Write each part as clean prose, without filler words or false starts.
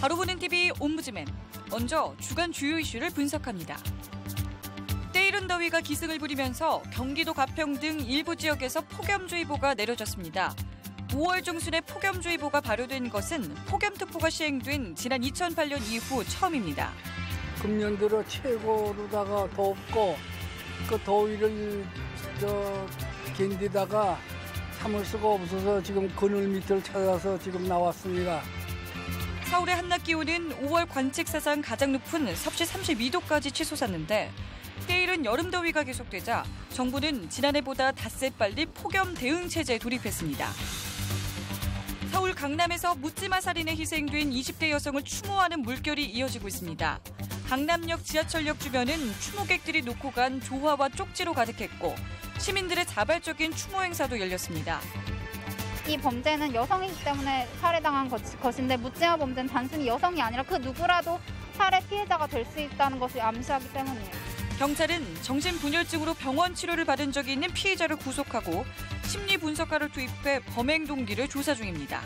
바로 보는 TV 옴부즈맨. 먼저 주간 주요 이슈를 분석합니다. 때이른 더위가 기승을 부리면서 경기도 가평 등 일부 지역에서 폭염주의보가 내려졌습니다. 5월 중순에 폭염주의보가 발효된 것은 폭염특보가 시행된 지난 2008년 이후 처음입니다. 금년 들어 최고로다가 덥고 그 더위를 견디다가 참을 수가 없어서 지금 그늘 밑을 찾아서 지금 나왔습니다. 서울의 한낮 기온은 5월 관측 사상 가장 높은 섭씨 32도까지 치솟았는데 때이른 여름 더위가 계속되자 정부는 지난해보다 닷새 빨리 폭염 대응 체제에 돌입했습니다. 서울 강남에서 묻지마 살인에 희생된 20대 여성을 추모하는 물결이 이어지고 있습니다. 강남역 지하철역 주변은 추모객들이 놓고 간 조화와 쪽지로 가득했고 시민들의 자발적인 추모 행사도 열렸습니다. 이 범죄는 여성이기 때문에 살해당한 것인데 묻지마 범죄는 단순히 여성이 아니라 그 누구라도 살해 피해자가 될 수 있다는 것을 암시하기 때문이에요. 경찰은 정신분열증으로 병원 치료를 받은 적이 있는 피해자를 구속하고 심리분석가를 투입해 범행 동기를 조사 중입니다.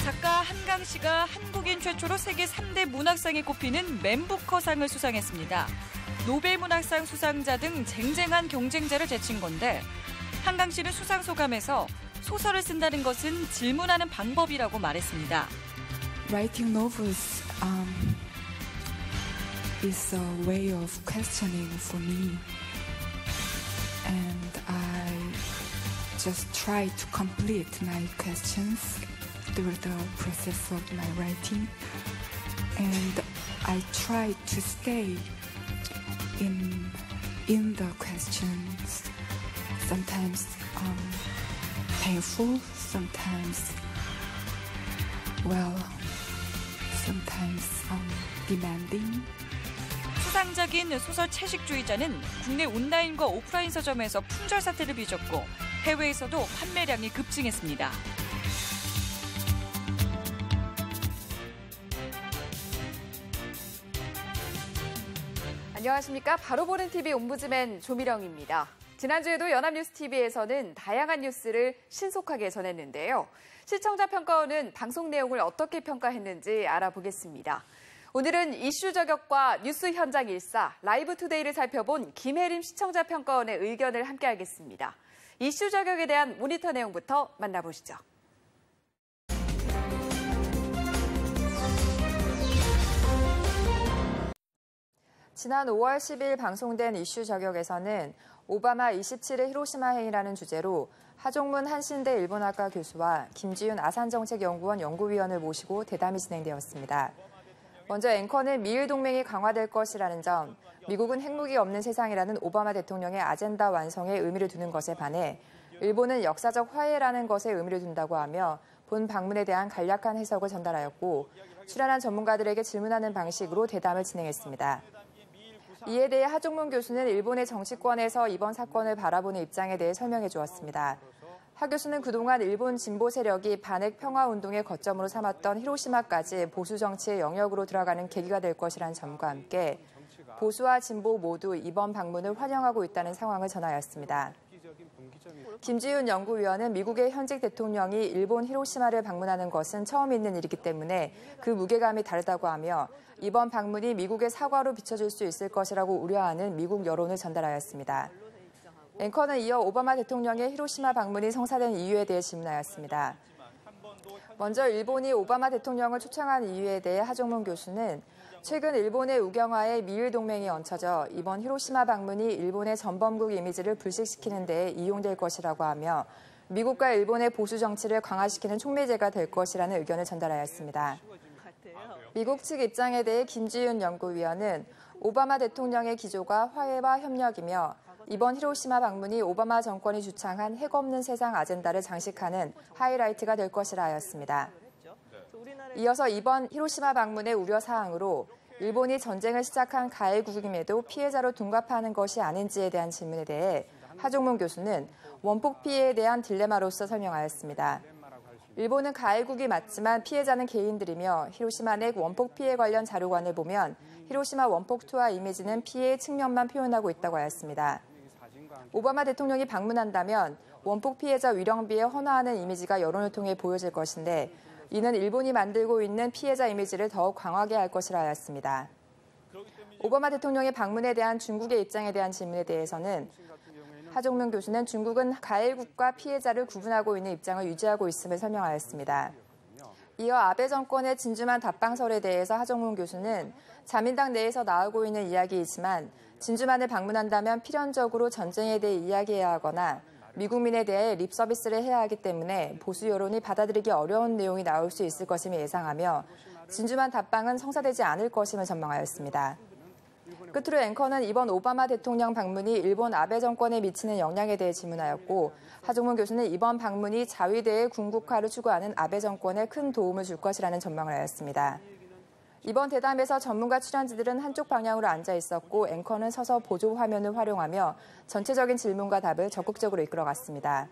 작가 한강 씨가 한국인 최초로 세계 3대 문학상에 꼽히는 맨부커상을 수상했습니다. 노벨문학상 수상자 등 쟁쟁한 경쟁자를 제친 건데 한강 씨는 수상 소감에서 소설을 쓴다는 것은 질문하는 방법이라고 말했습니다. Writing novels is a way of questioning for me, and I just try to complete my questions through the process of my writing, and I try to stay in the questions. Sometimes painful, sometimes sometimes demanding. 수상작인 소설 채식주의자는 국내 온라인과 오프라인 서점에서 품절 사태를 빚었고 해외에서도 판매량이 급증했습니다. 안녕하십니까. 바로 보는 TV 옴부즈맨 조미령입니다. 지난주에도 연합뉴스TV에서는 다양한 뉴스를 신속하게 전했는데요. 시청자 평가원은 방송 내용을 어떻게 평가했는지 알아보겠습니다. 오늘은 이슈 저격과 뉴스 현장 일사, 라이브 투데이를 살펴본 김혜림 시청자 평가원의 의견을 함께하겠습니다. 이슈 저격에 대한 모니터 내용부터 만나보시죠. 지난 5월 10일 방송된 이슈 저격에서는 오바마 27일 히로시마 행이라는 주제로 하종문 한신대 일본학과 교수와 김지윤 아산정책연구원 연구위원을 모시고 대담이 진행되었습니다. 먼저 앵커는 미일 동맹이 강화될 것이라는 점, 미국은 핵무기 없는 세상이라는 오바마 대통령의 아젠다 완성에 의미를 두는 것에 반해 일본은 역사적 화해라는 것에 의미를 둔다고 하며 본 방문에 대한 간략한 해석을 전달하였고 출연한 전문가들에게 질문하는 방식으로 대담을 진행했습니다. 이에 대해 하종문 교수는 일본의 정치권에서 이번 사건을 바라보는 입장에 대해 설명해 주었습니다. 하 교수는 그동안 일본 진보 세력이 반핵 평화운동의 거점으로 삼았던 히로시마까지 보수 정치의 영역으로 들어가는 계기가 될 것이라는 점과 함께 보수와 진보 모두 이번 방문을 환영하고 있다는 상황을 전하였습니다. 김지윤 연구위원은 미국의 현직 대통령이 일본 히로시마를 방문하는 것은 처음 있는 일이기 때문에 그 무게감이 다르다고 하며 이번 방문이 미국의 사과로 비춰질 수 있을 것이라고 우려하는 미국 여론을 전달하였습니다. 앵커는 이어 오바마 대통령의 히로시마 방문이 성사된 이유에 대해 질문하였습니다. 먼저 일본이 오바마 대통령을 초청한 이유에 대해 하종문 교수는 최근 일본의 우경화에 미일 동맹이 얹혀져 이번 히로시마 방문이 일본의 전범국 이미지를 불식시키는 데 이용될 것이라고 하며 미국과 일본의 보수 정치를 강화시키는 촉매제가 될 것이라는 의견을 전달하였습니다. 미국 측 입장에 대해 김지윤 연구위원은 오바마 대통령의 기조가 화해와 협력이며 이번 히로시마 방문이 오바마 정권이 주창한 핵 없는 세상 아젠다를 장식하는 하이라이트가 될 것이라 하였습니다. 이어서 이번 히로시마 방문의 우려사항으로 일본이 전쟁을 시작한 가해국임에도 피해자로 둔갑하는 것이 아닌지에 대한 질문에 대해 하종문 교수는 원폭 피해에 대한 딜레마로서 설명하였습니다. 일본은 가해국이 맞지만 피해자는 개인들이며 히로시마 내 원폭 피해 관련 자료관을 보면 히로시마 원폭 투하 이미지는 피해의 측면만 표현하고 있다고 하였습니다. 오바마 대통령이 방문한다면 원폭 피해자 위령비에 헌화하는 이미지가 여론을 통해 보여질 것인데 이는 일본이 만들고 있는 피해자 이미지를 더욱 강하게 할 것이라 하였습니다. 오바마 대통령의 방문에 대한 중국의 입장에 대한 질문에 대해서는 하종문 교수는 중국은 가해국과 피해자를 구분하고 있는 입장을 유지하고 있음을 설명하였습니다. 이어 아베 정권의 진주만 답방설에 대해서 하종문 교수는 자민당 내에서 나오고 있는 이야기이지만 진주만을 방문한다면 필연적으로 전쟁에 대해 이야기해야 하거나 미국민에 대해 립서비스를 해야 하기 때문에 보수 여론이 받아들이기 어려운 내용이 나올 수 있을 것임을 예상하며 진주만 답방은 성사되지 않을 것임을 전망하였습니다. 끝으로 앵커는 이번 오바마 대통령 방문이 일본 아베 정권에 미치는 영향에 대해 질문하였고 하종문 교수는 이번 방문이 자위대의 군국화를 추구하는 아베 정권에 큰 도움을 줄 것이라는 전망을 하였습니다. 이번 대담에서 전문가 출연진들은 한쪽 방향으로 앉아 있었고 앵커는 서서 보조 화면을 활용하며 전체적인 질문과 답을 적극적으로 이끌어갔습니다.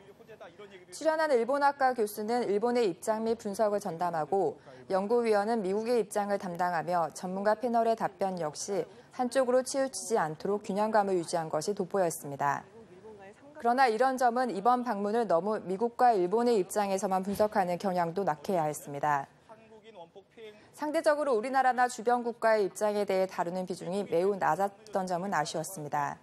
출연한 일본학과 교수는 일본의 입장 및 분석을 전담하고 연구위원은 미국의 입장을 담당하며 전문가 패널의 답변 역시 한쪽으로 치우치지 않도록 균형감을 유지한 것이 돋보였습니다. 그러나 이런 점은 이번 방문을 너무 미국과 일본의 입장에서만 분석하는 경향도 낙해야 했습니다. 상대적으로 우리나라나 주변 국가의 입장에 대해 다루는 비중이 매우 낮았던 점은 아쉬웠습니다.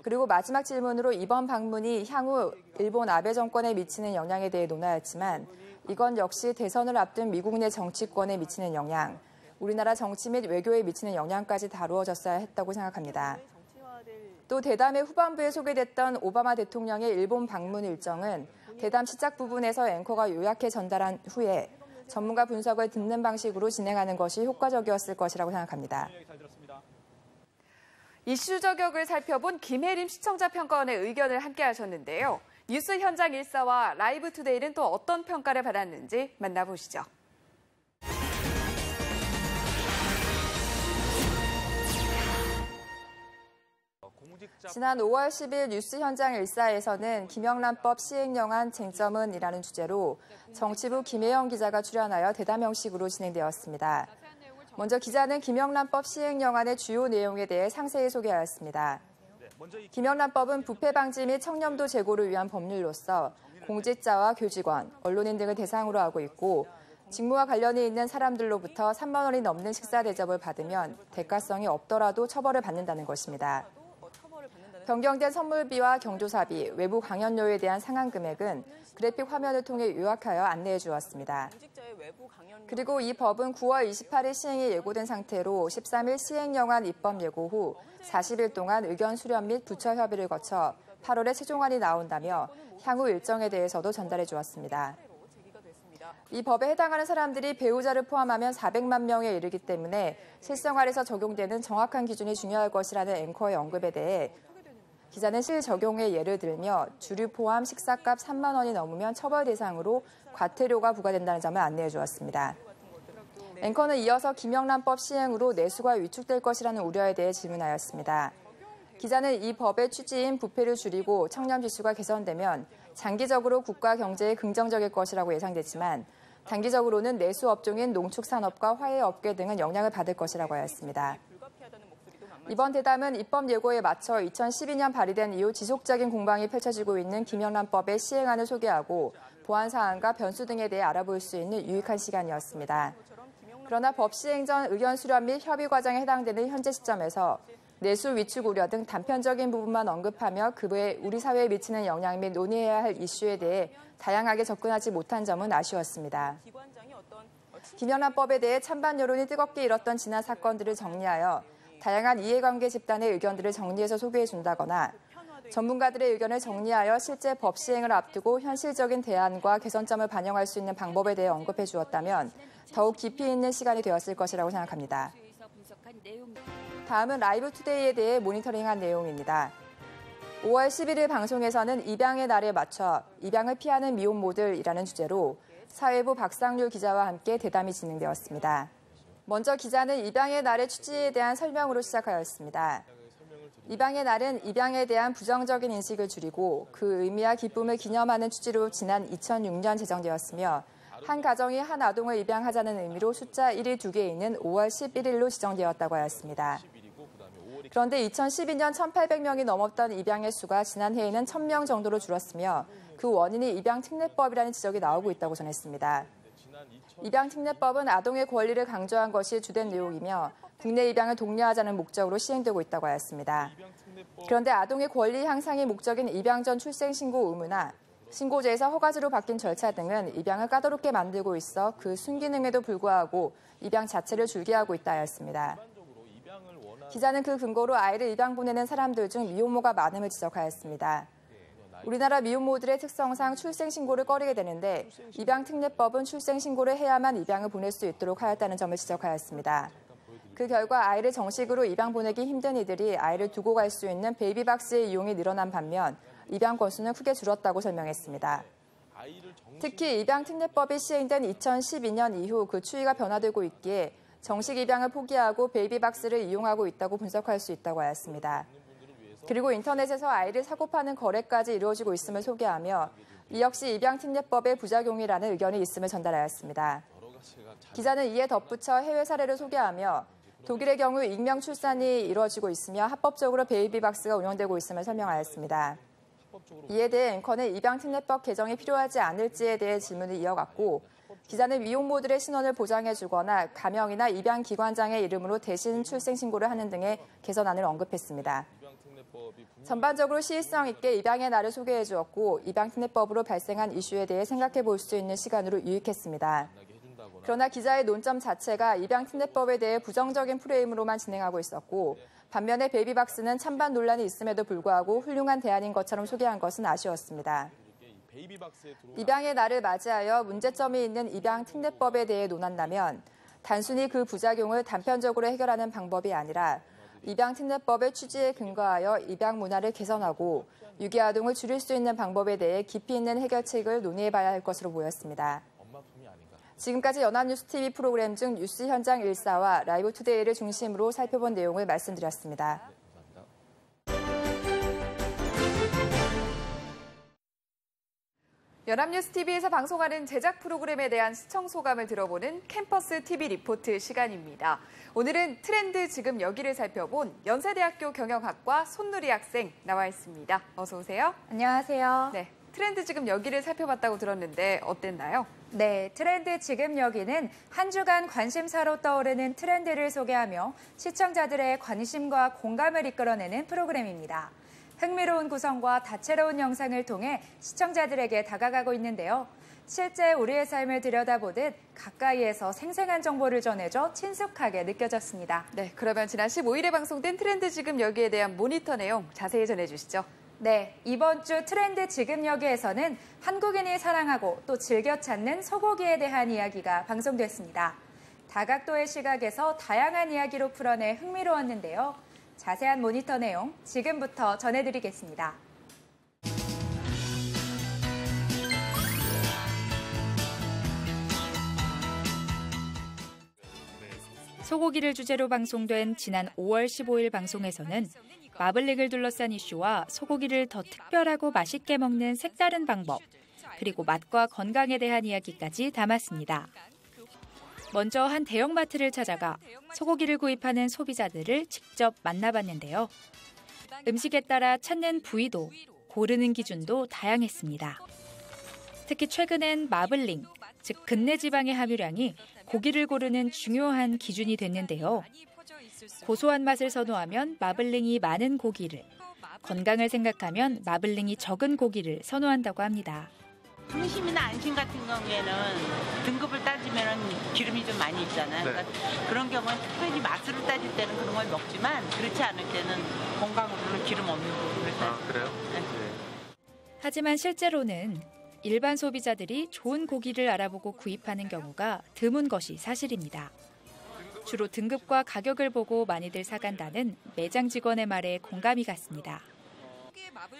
그리고 마지막 질문으로 이번 방문이 향후 일본 아베 정권에 미치는 영향에 대해 논하였지만 이건 역시 대선을 앞둔 미국 내 정치권에 미치는 영향, 우리나라 정치 및 외교에 미치는 영향까지 다루어졌어야 했다고 생각합니다. 또 대담의 후반부에 소개됐던 오바마 대통령의 일본 방문 일정은 대담 시작 부분에서 앵커가 요약해 전달한 후에 전문가 분석을 듣는 방식으로 진행하는 것이 효과적이었을 것이라고 생각합니다. 이슈 저격을 살펴본 김혜림 시청자 평가원의 의견을 함께 하셨는데요. 뉴스 현장 일사와 라이브 투데이는 또 어떤 평가를 받았는지 만나보시죠. 지난 5월 10일 뉴스 현장 일사에서는 김영란법 시행령안 쟁점은이라는 주제로 정치부 김혜영 기자가 출연하여 대담 형식으로 진행되었습니다. 먼저 기자는 김영란법 시행령안의 주요 내용에 대해 상세히 소개하였습니다. 김영란법은 부패 방지 및 청렴도 제고를 위한 법률로서 공직자와 교직원, 언론인 등을 대상으로 하고 있고 직무와 관련이 있는 사람들로부터 3만 원이 넘는 식사 대접을 받으면 대가성이 없더라도 처벌을 받는다는 것입니다. 변경된 선물비와 경조사비, 외부 강연료에 대한 상한 금액은 그래픽 화면을 통해 요약하여 안내해 주었습니다. 그리고 이 법은 9월 28일 시행이 예고된 상태로 13일 시행령안 입법 예고 후 40일 동안 의견 수렴 및 부처 협의를 거쳐 8월에 최종안이 나온다며 향후 일정에 대해서도 전달해 주었습니다. 이 법에 해당하는 사람들이 배우자를 포함하면 400만 명에 이르기 때문에 실생활에서 적용되는 정확한 기준이 중요할 것이라는 앵커의 언급에 대해 기자는 실적용의 예를 들며 주류 포함 식사값 3만 원이 넘으면 처벌 대상으로 과태료가 부과된다는 점을 안내해 주었습니다. 앵커는 이어서 김영란법 시행으로 내수가 위축될 것이라는 우려에 대해 질문하였습니다. 기자는 이 법의 취지인 부패를 줄이고 청렴 지수가 개선되면 장기적으로 국가 경제에 긍정적일 것이라고 예상됐지만 단기적으로는 내수 업종인 농축산업과 화훼업계 등은 영향을 받을 것이라고 하였습니다. 이번 대담은 입법 예고에 맞춰 2012년 발의된 이후 지속적인 공방이 펼쳐지고 있는 김영란법의 시행안을 소개하고 보완 사항과 변수 등에 대해 알아볼 수 있는 유익한 시간이었습니다. 그러나 법 시행 전 의견 수렴 및 협의 과정에 해당되는 현재 시점에서 내수 위축 우려 등 단편적인 부분만 언급하며 그 외에 우리 사회에 미치는 영향 및 논의해야 할 이슈에 대해 다양하게 접근하지 못한 점은 아쉬웠습니다. 김영란법에 대해 찬반 여론이 뜨겁게 일었던 지난 사건들을 정리하여 다양한 이해관계 집단의 의견들을 정리해서 소개해준다거나 전문가들의 의견을 정리하여 실제 법 시행을 앞두고 현실적인 대안과 개선점을 반영할 수 있는 방법에 대해 언급해 주었다면 더욱 깊이 있는 시간이 되었을 것이라고 생각합니다. 다음은 라이브 투데이에 대해 모니터링한 내용입니다. 5월 11일 방송에서는 입양의 날에 맞춰 입양을 피하는 미혼 모델이라는 주제로 사회부 박상률 기자와 함께 대담이 진행되었습니다. 먼저 기자는 입양의 날의 취지에 대한 설명으로 시작하였습니다. 입양의 날은 입양에 대한 부정적인 인식을 줄이고 그 의미와 기쁨을 기념하는 취지로 지난 2006년 제정되었으며 한 가정이 한 아동을 입양하자는 의미로 숫자 1이 2개 있는 5월 11일로 지정되었다고 하였습니다. 그런데 2012년 1,800명이 넘었던 입양의 수가 지난해에는 1,000명 정도로 줄었으며 그 원인이 입양특례법이라는 지적이 나오고 있다고 전했습니다. 입양특례법은 아동의 권리를 강조한 것이 주된 내용이며 국내 입양을 독려하자는 목적으로 시행되고 있다고 하였습니다. 그런데 아동의 권리 향상이 목적인 입양 전 출생신고 의무나 신고제에서 허가제로 바뀐 절차 등은 입양을 까다롭게 만들고 있어 그 순기능에도 불구하고 입양 자체를 줄게하고 있다 하였습니다. 기자는 그 근거로 아이를 입양 보내는 사람들 중 미혼모가 많음을 지적하였습니다. 우리나라 미혼모들의 특성상 출생신고를 꺼리게 되는데 입양특례법은 출생신고를 해야만 입양을 보낼 수 있도록 하였다는 점을 지적하였습니다. 그 결과 아이를 정식으로 입양 보내기 힘든 이들이 아이를 두고 갈 수 있는 베이비박스의 이용이 늘어난 반면 입양 건수는 크게 줄었다고 설명했습니다. 특히 입양특례법이 시행된 2012년 이후 그 추이가 변화되고 있기에 정식 입양을 포기하고 베이비박스를 이용하고 있다고 분석할 수 있다고 하였습니다. 그리고 인터넷에서 아이를 사고 파는 거래까지 이루어지고 있음을 소개하며 이 역시 입양특례법의 부작용이라는 의견이 있음을 전달하였습니다. 기자는 이에 덧붙여 해외 사례를 소개하며 독일의 경우 익명 출산이 이루어지고 있으며 합법적으로 베이비박스가 운영되고 있음을 설명하였습니다. 이에 대해 앵커는 입양특례법 개정이 필요하지 않을지에 대해 질문을 이어갔고 기자는 미혼모들의 신원을 보장해주거나 가명이나 입양기관장의 이름으로 대신 출생신고를 하는 등의 개선안을 언급했습니다. 전반적으로 시의성 있게 입양의 날을 소개해 주었고 입양특례법으로 발생한 이슈에 대해 생각해 볼 수 있는 시간으로 유익했습니다. 그러나 기자의 논점 자체가 입양특례법에 대해 부정적인 프레임으로만 진행하고 있었고 반면에 베이비박스는 찬반 논란이 있음에도 불구하고 훌륭한 대안인 것처럼 소개한 것은 아쉬웠습니다. 입양의 날을 맞이하여 문제점이 있는 입양특례법에 대해 논한다면 단순히 그 부작용을 단편적으로 해결하는 방법이 아니라 입양특례법의 취지에 근거하여 입양 문화를 개선하고 유기아동을 줄일 수 있는 방법에 대해 깊이 있는 해결책을 논의해봐야 할 것으로 보였습니다. 지금까지 연합뉴스TV 프로그램 중 뉴스 현장 일사와 라이브 투데이를 중심으로 살펴본 내용을 말씀드렸습니다. 연합뉴스TV에서 방송하는 제작 프로그램에 대한 시청 소감을 들어보는 캠퍼스 TV 리포트 시간입니다. 오늘은 트렌드 지금 여기를 살펴본 연세대학교 경영학과 손누리 학생 나와 있습니다. 어서 오세요. 안녕하세요. 네, 트렌드 지금 여기를 살펴봤다고 들었는데 어땠나요? 네, 트렌드 지금 여기는 한 주간 관심사로 떠오르는 트렌드를 소개하며 시청자들의 관심과 공감을 이끌어내는 프로그램입니다. 흥미로운 구성과 다채로운 영상을 통해 시청자들에게 다가가고 있는데요. 실제 우리의 삶을 들여다보듯 가까이에서 생생한 정보를 전해줘 친숙하게 느껴졌습니다. 네, 그러면 지난 15일에 방송된 트렌드 지금 여기에 대한 모니터 내용 자세히 전해주시죠. 네, 이번 주 트렌드 지금 여기에서는 한국인이 사랑하고 또 즐겨 찾는 소고기에 대한 이야기가 방송됐습니다. 다각도의 시각에서 다양한 이야기로 풀어내 흥미로웠는데요. 자세한 모니터 내용 지금부터 전해드리겠습니다. 소고기를 주제로 방송된 지난 5월 15일 방송에서는 마블링을 둘러싼 이슈와 소고기를 더 특별하고 맛있게 먹는 색다른 방법, 그리고 맛과 건강에 대한 이야기까지 담았습니다. 먼저 한 대형마트를 찾아가 소고기를 구입하는 소비자들을 직접 만나봤는데요. 음식에 따라 찾는 부위도 고르는 기준도 다양했습니다. 특히 최근엔 마블링, 즉 근내 지방의 함유량이 고기를 고르는 중요한 기준이 됐는데요. 고소한 맛을 선호하면 마블링이 많은 고기를, 건강을 생각하면 마블링이 적은 고기를 선호한다고 합니다. 등심이나 안심 같은 경우에는 등급을 따지면 기름이 좀 많이 있잖아요. 네. 그러니까 그런 경우는 특별히 맛으로 따질 때는 그런 걸 먹지만 그렇지 않을 때는 건강으로는 기름 없는 부분을 따집니다. 아, 그래요? 네. 네. 하지만 실제로는 일반 소비자들이 좋은 고기를 알아보고 구입하는 경우가 드문 것이 사실입니다. 주로 등급과 가격을 보고 많이들 사간다는 매장 직원의 말에 공감이 갔습니다.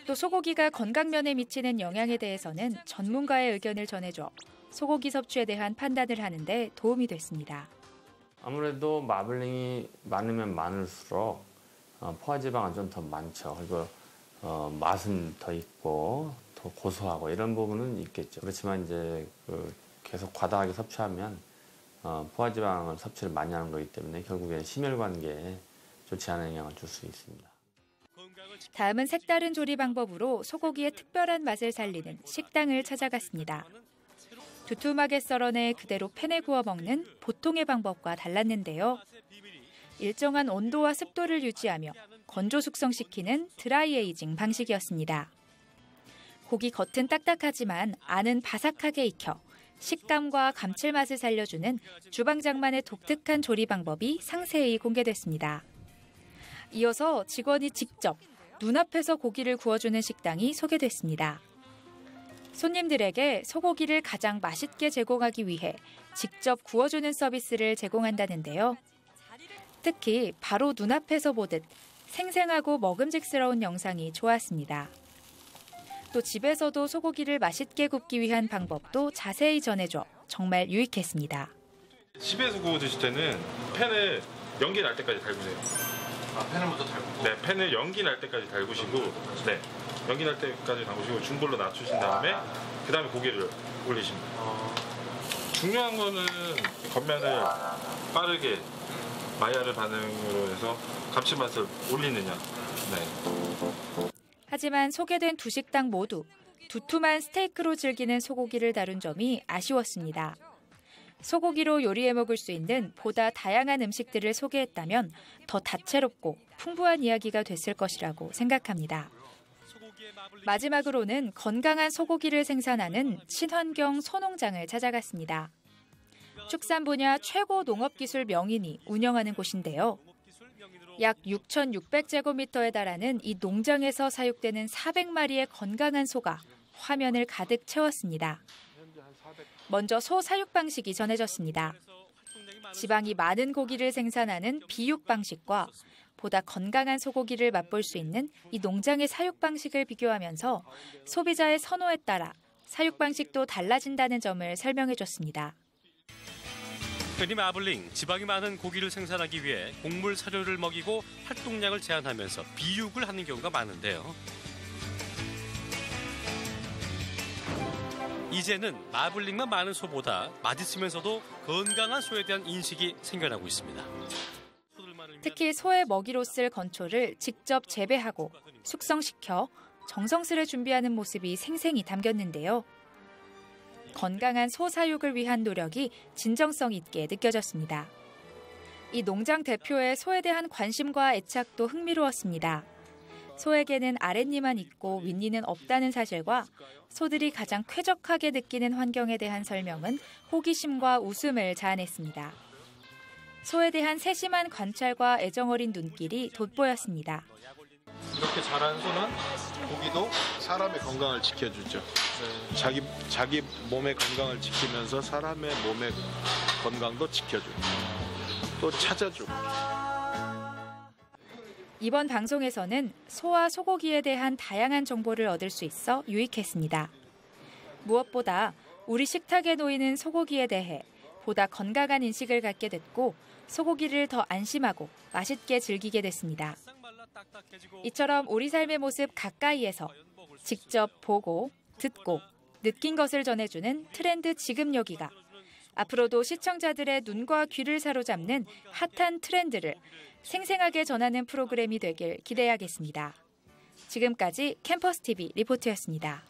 또 소고기가 건강면에 미치는 영향에 대해서는 전문가의 의견을 전해줘 소고기 섭취에 대한 판단을 하는데 도움이 됐습니다. 아무래도 마블링이 많으면 많을수록 포화지방은 좀 더 많죠. 그리고 맛은 더 있고 더 고소하고 이런 부분은 있겠죠. 그렇지만 이제 계속 과다하게 섭취하면 포화지방을 섭취를 많이 하는 거기 때문에 결국에 심혈관계에 좋지 않은 영향을 줄 수 있습니다. 다음은 색다른 조리 방법으로 소고기의 특별한 맛을 살리는 식당을 찾아갔습니다. 두툼하게 썰어내 그대로 팬에 구워 먹는 보통의 방법과 달랐는데요. 일정한 온도와 습도를 유지하며 건조 숙성시키는 드라이 에이징 방식이었습니다. 고기 겉은 딱딱하지만 안은 바삭하게 익혀 식감과 감칠맛을 살려주는 주방장만의 독특한 조리 방법이 상세히 공개됐습니다. 이어서 직원이 직접 눈앞에서 고기를 구워주는 식당이 소개됐습니다. 손님들에게 소고기를 가장 맛있게 제공하기 위해 직접 구워주는 서비스를 제공한다는데요. 특히 바로 눈앞에서 보듯 생생하고 먹음직스러운 영상이 좋았습니다. 또 집에서도 소고기를 맛있게 굽기 위한 방법도 자세히 전해줘 정말 유익했습니다. 집에서 구워 드실 때는 팬에 연기 날 때까지 달구세요. 아, 팬을 먼저 달구고? 네, 팬에 연기 날 때까지 달구시고, 네, 연기 날 때까지 달구시고 중불로 낮추신 다음에 그 다음에 고기를 올리십니다. 중요한 거는 겉면을 빠르게 마이야르 반응으로 해서 감칠맛을 올리느냐. 네. 하지만 소개된 두 식당 모두 두툼한 스테이크로 즐기는 소고기를 다룬 점이 아쉬웠습니다. 소고기로 요리해 먹을 수 있는 보다 다양한 음식들을 소개했다면 더 다채롭고 풍부한 이야기가 됐을 것이라고 생각합니다. 마지막으로는 건강한 소고기를 생산하는 친환경 소농장을 찾아갔습니다. 축산 분야 최고 농업기술 명인이 운영하는 곳인데요. 약 6,600제곱미터에 달하는 이 농장에서 사육되는 400마리의 건강한 소가 화면을 가득 채웠습니다. 먼저 소 사육 방식이 전해졌습니다. 지방이 많은 고기를 생산하는 비육 방식과 보다 건강한 소고기를 맛볼 수 있는 이 농장의 사육 방식을 비교하면서 소비자의 선호에 따라 사육 방식도 달라진다는 점을 설명해줬습니다. 흔히 마블링, 지방이 많은 고기를 생산하기 위해 곡물 사료를 먹이고 활동량을 제한하면서 비육을 하는 경우가 많은데요. 이제는 마블링만 많은 소보다 맛있으면서도 건강한 소에 대한 인식이 생겨나고 있습니다. 특히 소의 먹이로 쓸 건초를 직접 재배하고 숙성시켜 정성스레 준비하는 모습이 생생히 담겼는데요. 건강한 소 사육을 위한 노력이 진정성 있게 느껴졌습니다. 이 농장 대표의 소에 대한 관심과 애착도 흥미로웠습니다. 소에게는 아랫니만 있고 윗니는 없다는 사실과 소들이 가장 쾌적하게 느끼는 환경에 대한 설명은 호기심과 웃음을 자아냈습니다. 소에 대한 세심한 관찰과 애정어린 눈길이 돋보였습니다. 이렇게 자란 소는 고기도 사람의 건강을 지켜주죠. 네. 자기 몸의 건강을 지키면서 사람의 몸의 건강도 지켜주고 또 찾아주고. 이번 방송에서는 소와 소고기에 대한 다양한 정보를 얻을 수 있어 유익했습니다. 무엇보다 우리 식탁에 놓이는 소고기에 대해 보다 건강한 인식을 갖게 됐고 소고기를 더 안심하고 맛있게 즐기게 됐습니다. 이처럼 우리 삶의 모습 가까이에서 직접 보고 듣고 느낀 것을 전해주는 트렌드 지금 여기가 앞으로도 시청자들의 눈과 귀를 사로잡는 핫한 트렌드를 생생하게 전하는 프로그램이 되길 기대하겠습니다. 지금까지 캠퍼스 TV 리포트였습니다.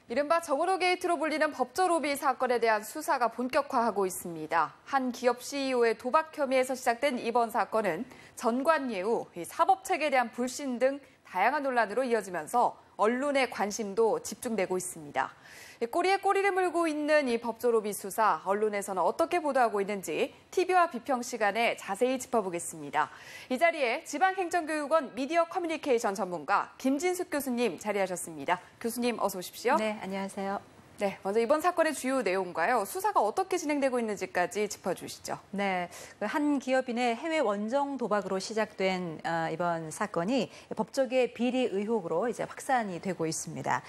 이른바 정은호 게이트로 불리는 법조 로비 사건에 대한 수사가 본격화하고 있습니다. 한 기업 CEO의 도박 혐의에서 시작된 이번 사건은 전관예우, 사법체계에 대한 불신 등 다양한 논란으로 이어지면서 언론의 관심도 집중되고 있습니다. 꼬리에 꼬리를 물고 있는 이 법조 로비 수사, 언론에서는 어떻게 보도하고 있는지 TV와 비평 시간에 자세히 짚어보겠습니다. 이 자리에 지방행정교육원 미디어 커뮤니케이션 전문가 김진숙 교수님 자리하셨습니다. 교수님 어서 오십시오. 네, 안녕하세요. 네, 먼저 이번 사건의 주요 내용과요. 수사가 어떻게 진행되고 있는지까지 짚어주시죠. 네, 한 기업인의 해외 원정 도박으로 시작된 이번 사건이 법조계 비리 의혹으로 이제 확산이 되고 있습니다.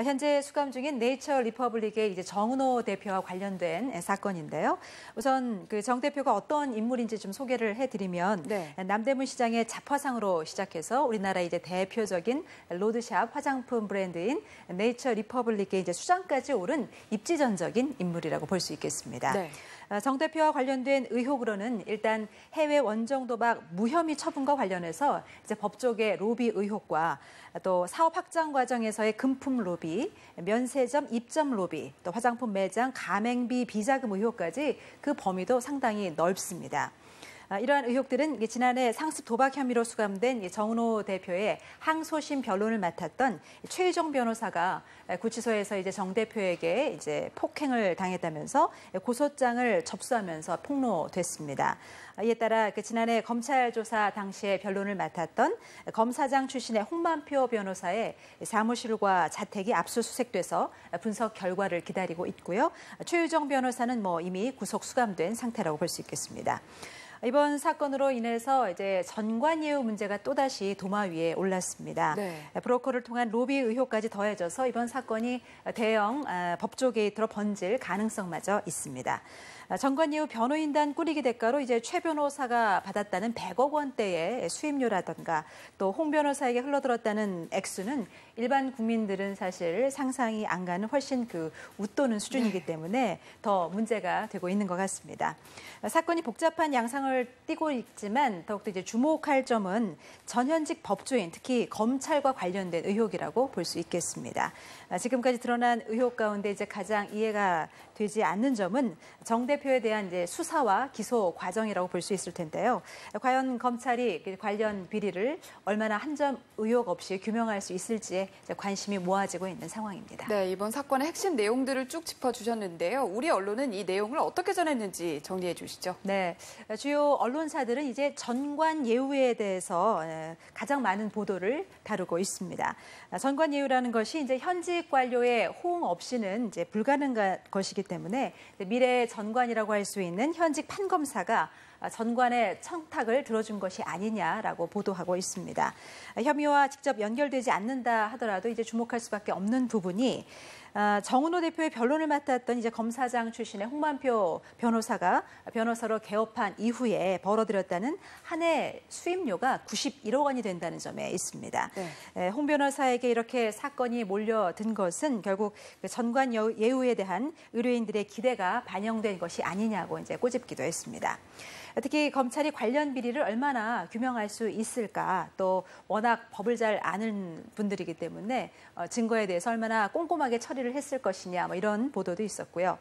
현재 수감 중인 네이처 리퍼블릭의 이제 정은호 대표와 관련된 사건인데요. 우선 그 정 대표가 어떤 인물인지 좀 소개를 해드리면 네. 남대문 시장의 잡화상으로 시작해서 우리나라 이제 대표적인 로드샵 화장품 브랜드인 네이처 리퍼블릭의 이제 수장까지 오른 입지전적인 인물이라고 볼 수 있겠습니다. 네. 정 대표와 관련된 의혹으로는 일단 해외 원정 도박 무혐의 처분과 관련해서 이제 법조계 로비 의혹과 또 사업 확장 과정에서의 금품 로비, 면세점 입점 로비, 또 화장품 매장 가맹비 비자금 의혹까지 그 범위도 상당히 넓습니다. 이러한 의혹들은 지난해 상습 도박 혐의로 수감된 정은호 대표의 항소심 변론을 맡았던 최유정 변호사가 구치소에서 이제 정 대표에게 이제 폭행을 당했다면서 고소장을 접수하면서 폭로됐습니다. 이에 따라 지난해 검찰 조사 당시에 변론을 맡았던 검사장 출신의 홍만표 변호사의 사무실과 자택이 압수수색돼서 분석 결과를 기다리고 있고요. 최유정 변호사는 이미 구속 수감된 상태라고 볼 수 있겠습니다. 이번 사건으로 인해서 이제 전관예우 문제가 또다시 도마 위에 올랐습니다. 네. 브로커를 통한 로비 의혹까지 더해져서 이번 사건이 대형 법조 게이트로 번질 가능성마저 있습니다. 전관예우 변호인단 꾸리기 대가로 이제 최 변호사가 받았다는 100억 원대의 수임료라든가 또 홍 변호사에게 흘러들었다는 액수는 일반 국민들은 사실 상상이 안 가는 훨씬 웃도는 수준이기 때문에 더 문제가 되고 있는 것 같습니다. 사건이 복잡한 양상을 띠고 있지만 더욱더 이제 주목할 점은 전현직 법조인, 특히 검찰과 관련된 의혹이라고 볼 수 있겠습니다. 지금까지 드러난 의혹 가운데 이제 가장 이해가 되지 않는 점은 정 대표에 대한 이제 수사와 기소 과정이라고 볼 수 있을 텐데요. 과연 검찰이 관련 비리를 얼마나 한 점 의혹 없이 규명할 수 있을지에 관심이 모아지고 있는 상황입니다. 네, 이번 사건의 핵심 내용들을 쭉 짚어주셨는데요. 우리 언론은 이 내용을 어떻게 전했는지 정리해 주시죠. 네, 주요 언론사들은 이제 전관예우에 대해서 가장 많은 보도를 다루고 있습니다. 전관예우라는 것이 이제 현직 관료의 호응 없이는 이제 불가능한 것이기 때문에 미래의 전관이라고 할 수 있는 현직 판검사가 전관의 청탁을 들어준 것이 아니냐라고 보도하고 있습니다. 혐의와 직접 연결되지 않는다 하더라도 이제 주목할 수밖에 없는 부분이 정은호 대표의 변론을 맡았던 이제 검사장 출신의 홍만표 변호사가 변호사로 개업한 이후에 벌어들였다는 한 해 수임료가 91억 원이 된다는 점에 있습니다. 네. 홍 변호사에게 이렇게 사건이 몰려든 것은 결국 전관 예우에 대한 의료인들의 기대가 반영된 것이 아니냐고 이제 꼬집기도 했습니다. 특히 검찰이 관련 비리를 얼마나 규명할 수 있을까, 또 워낙 법을 잘 아는 분들이기 때문에 증거에 대해서 얼마나 꼼꼼하게 처리를 했을 것이냐, 이런 보도도 있었고요.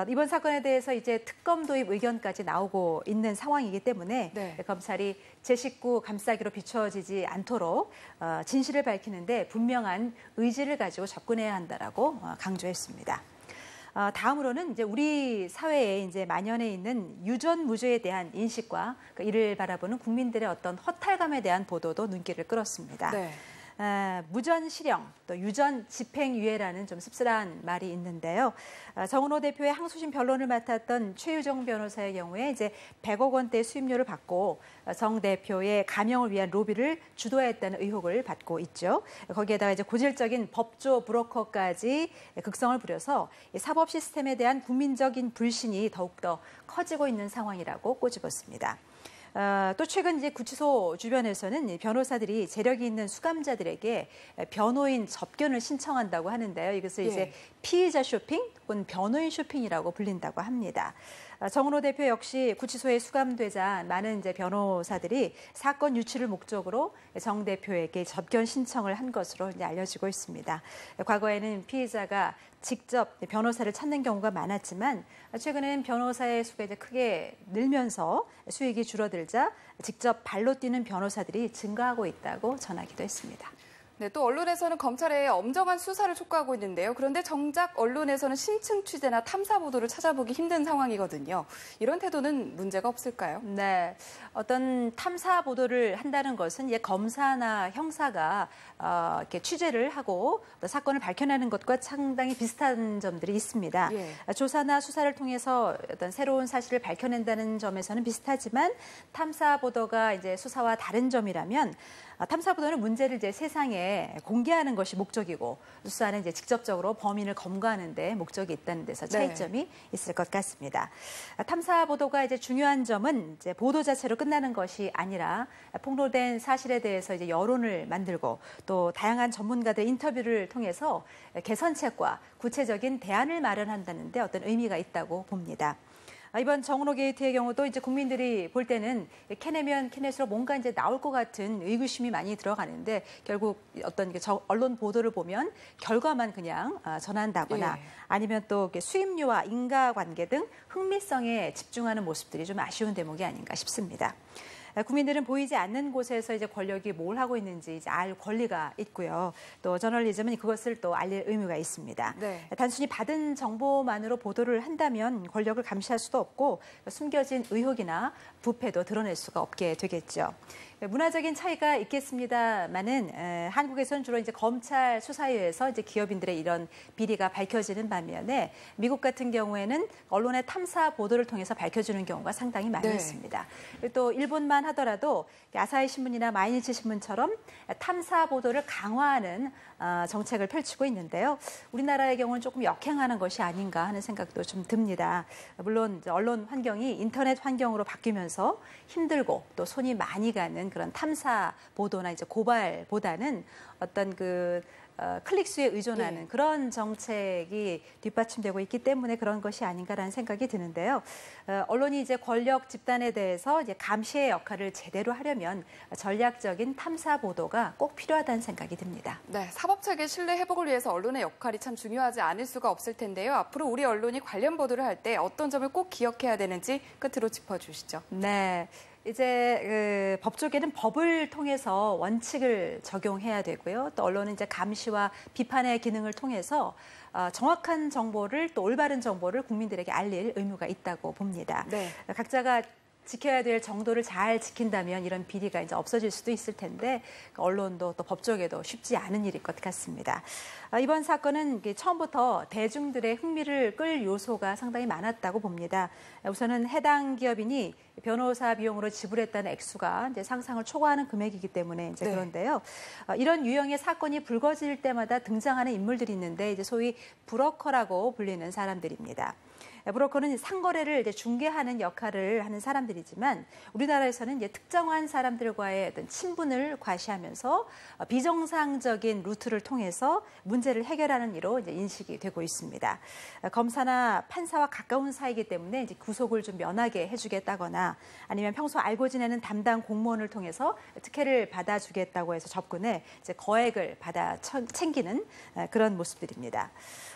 이번 사건에 대해서 이제 특검 도입 의견까지 나오고 있는 상황이기 때문에 네. 검찰이 제 식구 감싸기로 비춰지지 않도록 진실을 밝히는데 분명한 의지를 가지고 접근해야 한다라고 강조했습니다. 다음으로는 이제 우리 사회에 이제 만연해 있는 유전무죄에 대한 인식과 이를 바라보는 국민들의 어떤 허탈감에 대한 보도도 눈길을 끌었습니다. 네. 무전 실형, 또 유전 집행유예라는 좀 씁쓸한 말이 있는데요. 정은호 대표의 항소심 변론을 맡았던 최유정 변호사의 경우에 이제 100억 원대 수임료를 받고 정 대표의 감형을 위한 로비를 주도했다는 의혹을 받고 있죠. 거기에다가 이제 고질적인 법조 브로커까지 극성을 부려서 사법 시스템에 대한 국민적인 불신이 더욱더 커지고 있는 상황이라고 꼬집었습니다. 또 최근 이제 구치소 주변에서는 변호사들이 재력이 있는 수감자들에게 변호인 접견을 신청한다고 하는데요. 이것을 이제 피의자 쇼핑 혹은 변호인 쇼핑이라고 불린다고 합니다. 정은호 대표 역시 구치소에 수감되자 많은 이제 변호사들이 사건 유치를 목적으로 정 대표에게 접견 신청을 한 것으로 이제 알려지고 있습니다. 과거에는 피의자가 직접 변호사를 찾는 경우가 많았지만 최근에는 변호사의 수가 이제 크게 늘면서 수익이 줄어들자 직접 발로 뛰는 변호사들이 증가하고 있다고 전하기도 했습니다. 네, 또 언론에서는 검찰의 엄정한 수사를 촉구하고 있는데요. 그런데 정작 언론에서는 심층 취재나 탐사 보도를 찾아보기 힘든 상황이거든요. 이런 태도는 문제가 없을까요? 네, 어떤 탐사 보도를 한다는 것은 검사나 형사가 이렇게 취재를 하고 사건을 밝혀내는 것과 상당히 비슷한 점들이 있습니다. 조사나 수사를 통해서 어떤 새로운 사실을 밝혀낸다는 점에서는 비슷하지만 탐사 보도가 이제 수사와 다른 점이라면 탐사보도는 문제를 이제 세상에 공개하는 것이 목적이고 수사는 이제 직접적으로 범인을 검거하는 데 목적이 있다는 데서 차이점이 있을 것 같습니다. 탐사보도가 이제 중요한 점은 이제 보도 자체로 끝나는 것이 아니라 폭로된 사실에 대해서 이제 여론을 만들고 또 다양한 전문가들의 인터뷰를 통해서 개선책과 구체적인 대안을 마련한다는 데 어떤 의미가 있다고 봅니다. 이번 정은호 게이트의 경우도 이제 국민들이 볼 때는 캐내면 캐낼수록 뭔가 이제 나올 것 같은 의구심이 많이 들어가는데 결국 어떤 언론 보도를 보면 결과만 그냥 전한다거나 아니면 또 수임료와 인과관계 등 흥미성에 집중하는 모습들이 좀 아쉬운 대목이 아닌가 싶습니다. 국민들은 보이지 않는 곳에서 이제 권력이 뭘 하고 있는지 이제 알 권리가 있고요. 또 저널리즘은 그것을 또 알릴 의무가 있습니다. 단순히 받은 정보만으로 보도를 한다면 권력을 감시할 수도 없고 숨겨진 의혹이나 부패도 드러낼 수가 없게 되겠죠. 문화적인 차이가 있겠습니다만은 한국에서는 주로 이제 검찰 수사에 의해서 이제 기업인들의 이런 비리가 밝혀지는 반면에 미국 같은 경우에는 언론의 탐사 보도를 통해서 밝혀지는 경우가 상당히 많이 있습니다. 또 일본만 하더라도 아사히 신문이나 마이니치 신문처럼 탐사 보도를 강화하는 정책을 펼치고 있는데요. 우리나라의 경우는 조금 역행하는 것이 아닌가 하는 생각도 좀 듭니다. 물론 언론 환경이 인터넷 환경으로 바뀌면서 힘들고 또 손이 많이 가는 그런 탐사 보도나 이제 고발보다는 어떤 클릭수에 의존하는 그런 정책이 뒷받침되고 있기 때문에 그런 것이 아닌가라는 생각이 드는데요. 언론이 이제 권력 집단에 대해서 이제 감시의 역할을 제대로 하려면 전략적인 탐사 보도가 꼭 필요하다는 생각이 듭니다. 네, 사법체계 신뢰 회복을 위해서 언론의 역할이 참 중요하지 않을 수가 없을 텐데요. 앞으로 우리 언론이 관련 보도를 할 때 어떤 점을 꼭 기억해야 되는지 끝으로 짚어주시죠. 네. 이제 법조계는 법을 통해서 원칙을 적용해야 되고요. 또 언론은 이제 감시와 비판의 기능을 통해서 정확한 정보를 또 올바른 정보를 국민들에게 알릴 의무가 있다고 봅니다. 각자가 지켜야 될 정도를 잘 지킨다면 이런 비리가 이제 없어질 수도 있을 텐데 언론도 또 법조계도 쉽지 않은 일일 것 같습니다. 이번 사건은 처음부터 대중들의 흥미를 끌 요소가 상당히 많았다고 봅니다. 우선은 해당 기업인이 변호사 비용으로 지불했다는 액수가 이제 상상을 초과하는 금액이기 때문에 이제 그런데요. 이런 유형의 사건이 불거질 때마다 등장하는 인물들이 있는데 이제 소위 브로커라고 불리는 사람들입니다. 브로커는 상거래를 이제 중개하는 역할을 하는 사람들이지만 우리나라에서는 이제 특정한 사람들과의 어떤 친분을 과시하면서 비정상적인 루트를 통해서 문제를 해결하는 이로 이제 인식이 되고 있습니다. 검사나 판사와 가까운 사이이기 때문에 이제 구속을 좀 면하게 해주겠다거나 아니면 평소 알고 지내는 담당 공무원을 통해서 특혜를 받아주겠다고 해서 접근해 이제 거액을 받아 챙기는 그런 모습들입니다.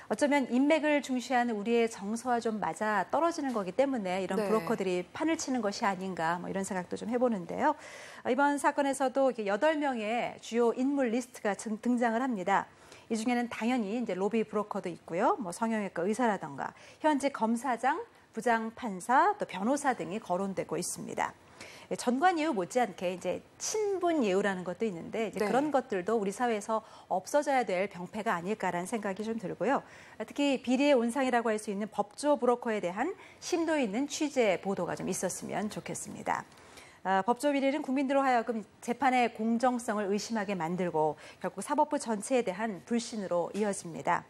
어쩌면 인맥을 중시하는 우리의 정서와 좀 맞아 떨어지는 거기 때문에 이런 브로커들이 판을 치는 것이 아닌가 이런 생각도 좀 해보는데요. 이번 사건에서도 8명의 주요 인물 리스트가 등장을 합니다. 이 중에는 당연히 이제 로비 브로커도 있고요. 성형외과 의사라던가 현직 검사장, 부장 판사, 또 변호사 등이 거론되고 있습니다. 전관 예우 못지않게 이제 친분 예우라는 것도 있는데 이제 그런 것들도 우리 사회에서 없어져야 될 병폐가 아닐까라는 생각이 좀 들고요. 특히 비리의 온상이라고 할 수 있는 법조 브로커에 대한 심도 있는 취재 보도가 좀 있었으면 좋겠습니다. 법조 비리는 국민들로 하여금 재판의 공정성을 의심하게 만들고 결국 사법부 전체에 대한 불신으로 이어집니다.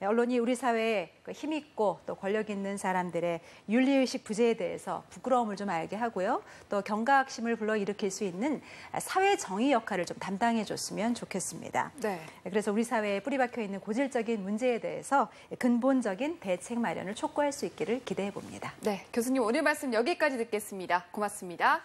언론이 우리 사회에 힘있고 또 권력 있는 사람들의 윤리의식 부재에 대해서 부끄러움을 좀 알게 하고요. 또 경각심을 불러일으킬 수 있는 사회 정의 역할을 좀 담당해줬으면 좋겠습니다. 그래서 우리 사회에 뿌리박혀 있는 고질적인 문제에 대해서 근본적인 대책 마련을 촉구할 수 있기를 기대해 봅니다. 네, 교수님 오늘 말씀 여기까지 듣겠습니다. 고맙습니다.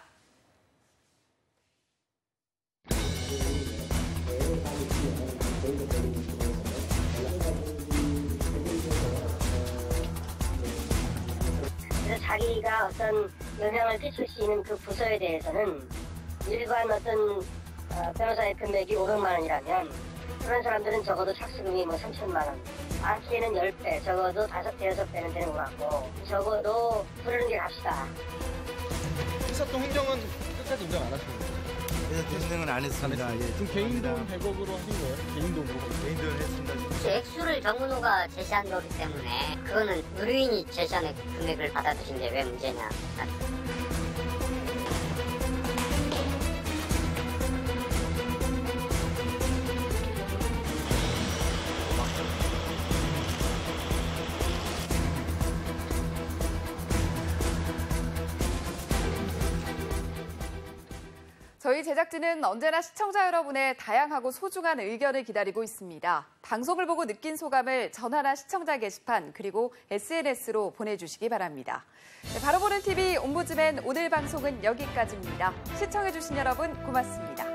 자기가 어떤 영향을 끼칠 수 있는 그 부서에 대해서는 일반 어떤 변호사의 금액이 500만 원이라면 그런 사람들은 적어도 착수금이 3천만 원, 많게는 10배, 적어도 5배, 6배는 되는 것 같고 적어도 부르는 게 갑시다. 인사동 행정은 끝까지 인정 안 하십니까? 인정은 안 했습니다. 지금 개인 돈 100억으로 하신 거예요? 개인 돈으로? 개인 돈을 했습니다. 액수를 정은호가 제시한 거기 때문에 그거는 의뢰인이 제시한 금액을 받아주신 게 왜 문제냐. 저희 제작진은 언제나 시청자 여러분의 다양하고 소중한 의견을 기다리고 있습니다. 방송을 보고 느낀 소감을 전화나 시청자 게시판 그리고 SNS로 보내주시기 바랍니다. 바로 보는 TV 옴부즈맨 오늘 방송은 여기까지입니다. 시청해주신 여러분 고맙습니다.